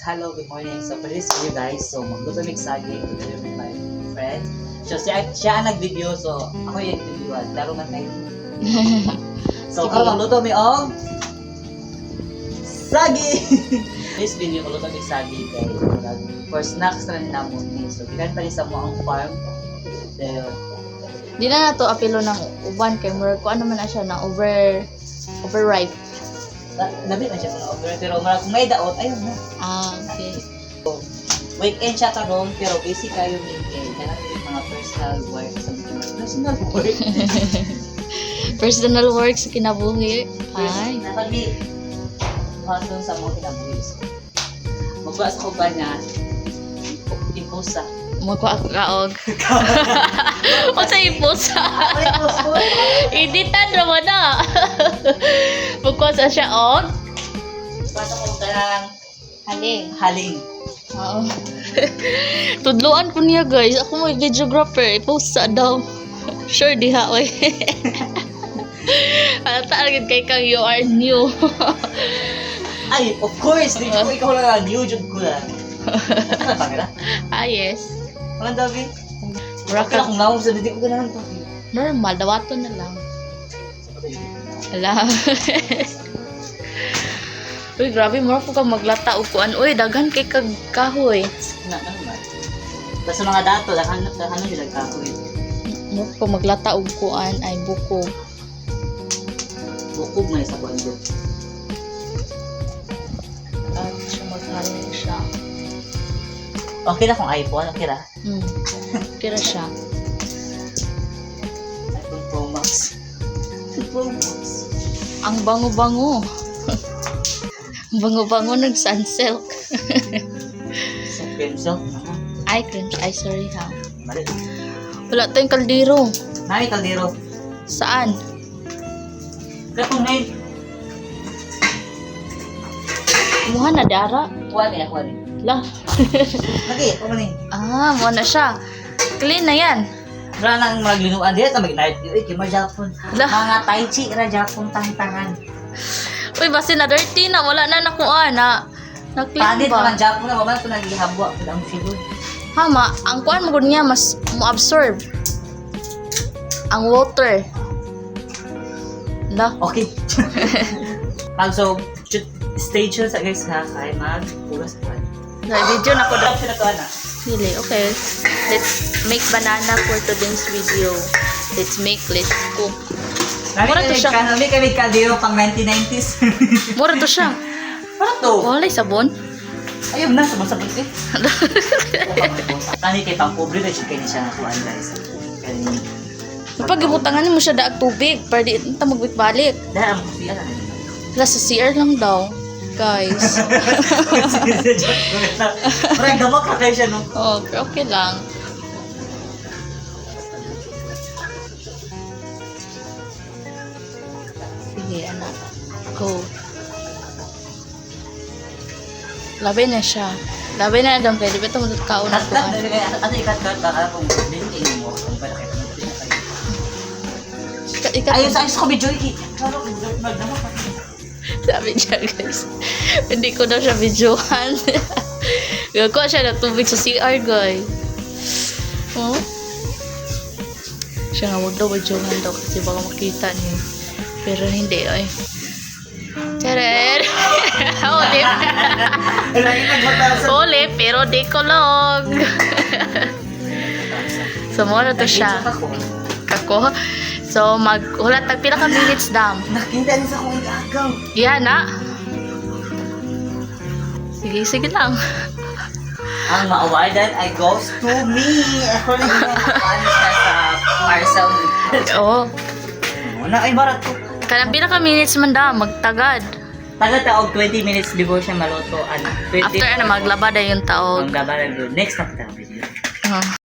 Hello, good morning. So for this video guys, so magluto ng saging together with my friend. So siya ang nag-video, so ako yung nag-videoan. Laro man tayo. So ako magluto mi og saging. This video magluto mi saging guys. For snacks na namon ni. So kinanta ni sa mo ang farm. Then Di na to apilo ng uban kay murag ko ano man na siya na overripe. nabi man siya mga over, pero kung may daot ayun na. Okay. Weekend siya karon pero busy kayo weekend. Kaya yung mga personal work sa personal work. Personal work sa kinabuhi. Ay. Nasabi, pasok sa mga kinabuhi. Magbukas ko ba na imposa? Magwa kaog. O sa ipusa. Editan naman na. Magwa sa siya og. Pasok ko ba ng haling? Oo. Tudloan ko niya guys. Ako may videographer. I-post sa daw. Sure diha oy. Alata agad kay kang you are new. Ay, of course! Di ko ikaw lang ang new job ko lang. Ano pa kira? Yes. Walang dabi. Mura Kaya ka. kung naong sabi, di ko ganahan pa. Normal. Dawato na lang. Ala. Uy, grabe. Mura po ka maglata o kuan. Uy, daghan kay kag kahoy. Ano ba? Basta mga dato, ano yung nagkakoy? Mura po maglata o kuan ay buko. Bukog na isa ko ang doon. At siya maghalin siya. Okay na kung iPhone, okay na. Kira siya. iPhone Pro Max. Pro Max. Ang bango-bango. Bango-bango ng sunsilk. Sa pencil. Ay, cringe. Ay, sorry ha. Mali. Wala tayong kaldero. Nami kaldero. Saan? Kaya kung ngayon, Kumuha na dara. kuha niya, kuha niya. La. Lagi, kuha niya. Mo na siya. Clean na yan. Wala nang maglinuan dito, mag-night view. Kima Japon. Lah. Mga tai chi na Japon tantangan. Uy, basi na dirty na. Wala na nakuha na. Na-clean Panit naman ba? Japon na, mamaya ito naghihabwa. Ito ang silod. Hama, ang kuan mo niya mas mo-absorb. Ang water. La. Okay. So, stay tuned sa guys ha. Kaya mag-pulas pa. Video na ko daw. Option na to, ana. Really, okay. Let's make banana for today's video. Let's cook. Mura to siya. Nami kami kaldero pang 1990s. Mura to siya. Ano to? Walay sabon. Ayun na, sumasabot eh. Tani kay pang pobre na siya kayo siya nakuhaan guys. Kaya Pag ibutangan mo siya daag tubig, para di ita magbalik. dahil ang kusiya na nila. Wala sa CR lang daw. Guys. Parang damak ka kayo siya no? Okay lang. Sige, anak. Go. Labi na siya. Labi na dam kay di ba ito kauna ko. Ano ikat-kat baka kung binigay mo kung pala kayo. Ayun sa ko video iki. Claro, magdamak ka. Sabi niya guys. Hindi ko daw siya videohan. Gagawa siya ng tubig sa CR guys. Oh. Siya nga wag daw videohan daw kasi baka makita niyo. Pero hindi ay. Charet! Ulip! Ulip, pero di kulog. So, muna to siya. Kako. So, maghulat tagpila ka minutes dam. Nakita niya sa kong igagaw. Yan na. Sige lang. Ang ma-awardan ay goes to me. Ako rin yung ano siya sa parcel. Oo. Wala ay barat ko. Kanang pila ka minutes man da, magtagad. Taga-taog 20 minutes before siya maluto. Ano, 20 After maglaba na yung taog. Ang labanan doon. Next na kita video.